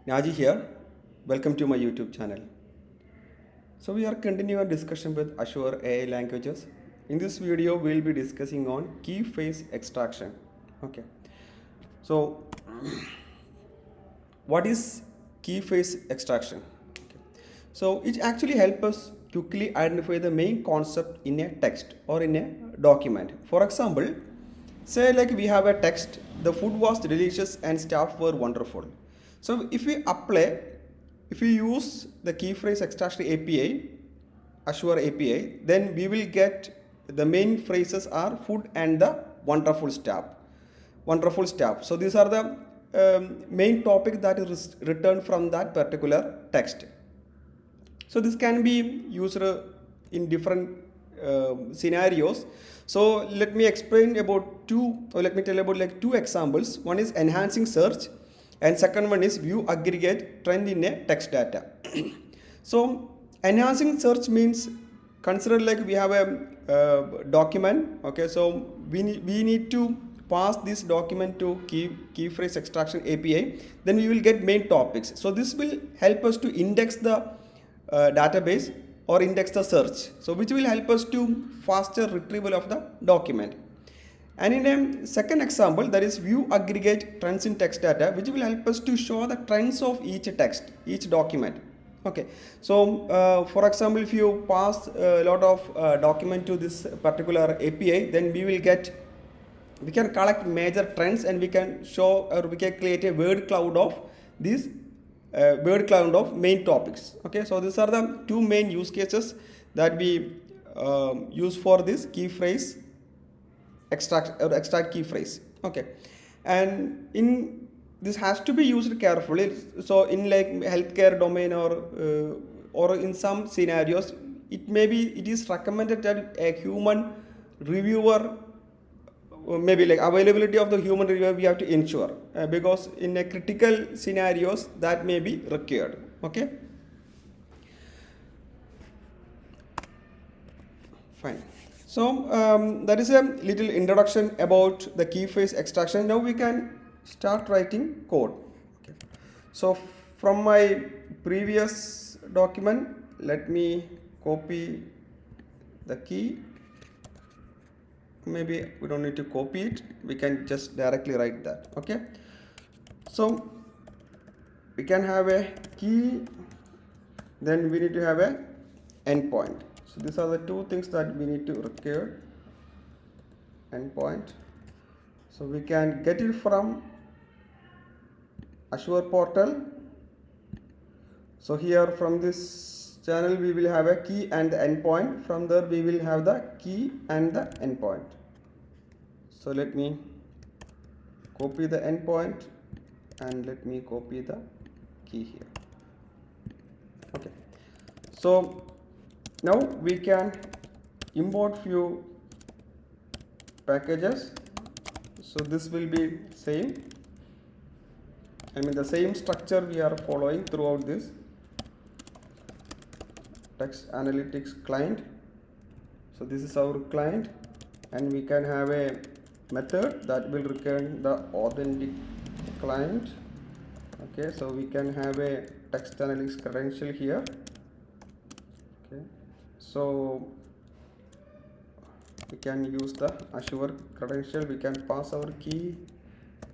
Naji here. Welcome to my YouTube channel. So we are continuing our discussion with Azure AI languages. In this video, we'll be discussing on key phrase extraction. Okay. So what is key phrase extraction? Okay. So it actually helps us quickly identify the main concept in a text or in a document. For example, say like we have a text, the food was delicious and staff were wonderful. So if we use the key phrase extraction API, Azure API, then we will get the main phrases are food and the wonderful staff. Wonderful staff. So these are the main topic that is returned from that particular text. So this can be used in different scenarios. So let me explain about let me tell about like two examples. One is enhancing search and second one is view aggregate trend in a text data. So enhancing search means consider like we have a document. Okay, so we need to pass this document to key phrase extraction API, then we will get main topics. So this will help us to index the database or index the search, so which will help us to faster retrieval of the document. And in a second example, that is view aggregate trends in text data, which will help us to show the trends of each text, each document. Okay, so for example, if you pass a lot of document to this particular API, then we can collect major trends and we can show or we can create a word cloud of these word cloud of main topics. Okay, so these are the two main use cases that we use for this key phrase extract key phrase. Okay, and in this has to be used carefully. So in like healthcare domain or in some scenarios, it is recommended that a human reviewer, maybe like availability of the human reviewer we have to ensure, because in a critical scenarios that may be required. Okay, fine. So that is a little introduction about the key phrase extraction. Now we can start writing code. Okay. So from my previous document, let me copy the key. Maybe we don't need to copy it, we can just directly write that. Okay, so we can have a key, then we need to have a endpoint. So these are the two things that we need to require. Endpoint, so we can get it from Azure portal. So here from this channel we will have a key and the endpoint. From there we will have the key and the endpoint. So let me copy the endpoint and let me copy the key here. Okay, so now we can import few packages. So this will be same, I mean the same structure we are following throughout this text analytics client. So this is our client and we can have a method that will return the authentic client. Okay, so we can have a text analytics credential here. Okay, so we can use the Azure credential, we can pass our key.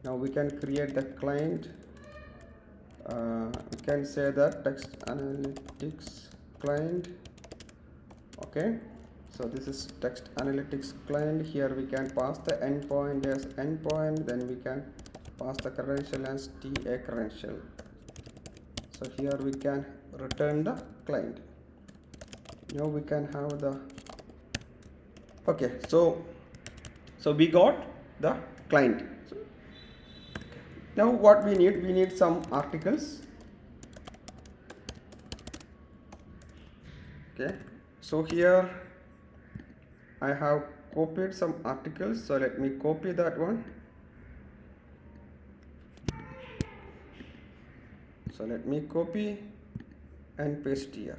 Now we can create the client. We can say that text analytics client. Okay, so this is text analytics client. Here we can pass the endpoint as endpoint, then we can pass the credential as TA credential. So here we can return the client. Now we can have the, okay, so we got the client. So now what we need some articles. Okay, so here I have copied some articles, so let me copy that one. So let me copy and paste here.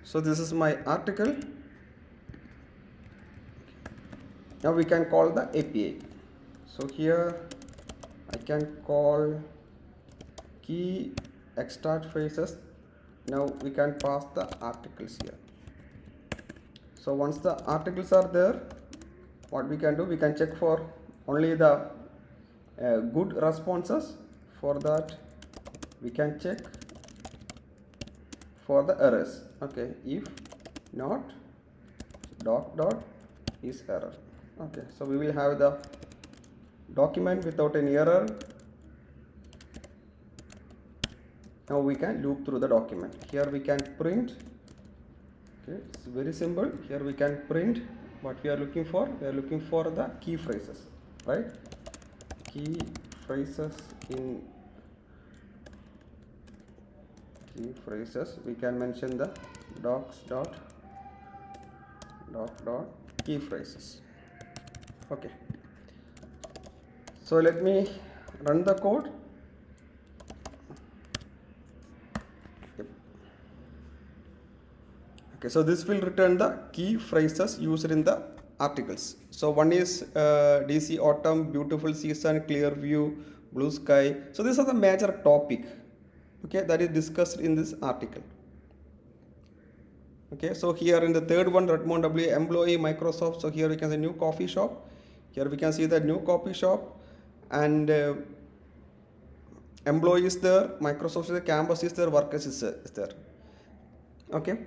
So this is my article. Now we can call the API. So here I can call key extract phrases. Now we can pass the articles here. So once the articles are there, what we can do, we can check for only the good responses. For that we can check for the errors. Okay, if not, dot is error. Okay, so we will have the document without any error. Now we can loop through the document. Here we can print. Okay, it's very simple. Here we can print what we are looking for. We are looking for the key phrases, right? Key phrases. In key phrases we can mention the docs dot key phrases. Okay, so let me run the code. Okay, so this will return the key phrases used in the articles. So one is DC autumn, beautiful season, clear view, blue sky. So these are the major topic, okay, that is discussed in this article. Okay, so here in the third one, Redmond W, employee, Microsoft. So here we can see new coffee shop. Here we can see the new coffee shop, and employee is there, Microsoft is there, campus is there, workers is there. Okay,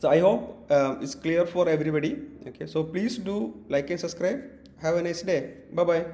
so I hope it's clear for everybody. Okay, so please do like and subscribe. Have a nice day. Bye bye.